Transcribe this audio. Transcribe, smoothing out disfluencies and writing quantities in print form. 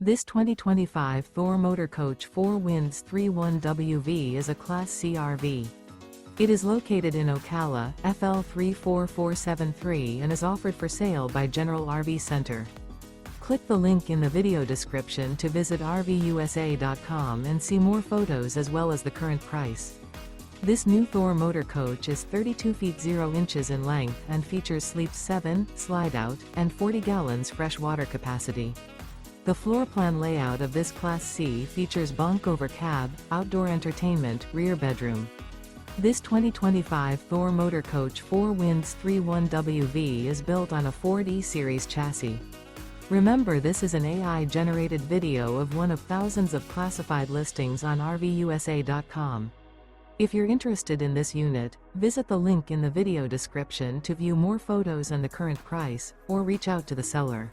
This 2025 Thor Motor Coach 4 Winds 31WV is a Class C RV. It is located in Ocala, FL 34473 and is offered for sale by General RV Center. Click the link in the video description to visit RVUSA.com and see more photos as well as the current price. This new Thor Motor Coach is 32 feet 0 inches in length and features sleeps 7, Slideout, and 40 gallons fresh water capacity. The floor plan layout of this Class C features bunk over cab, outdoor entertainment, rear bedroom. This 2025 Thor Motor Coach 4 Winds 31WV is built on a Ford E-Series chassis. Remember, this is an AI-generated video of one of thousands of classified listings on RVUSA.com. If you're interested in this unit, visit the link in the video description to view more photos and the current price, or reach out to the seller.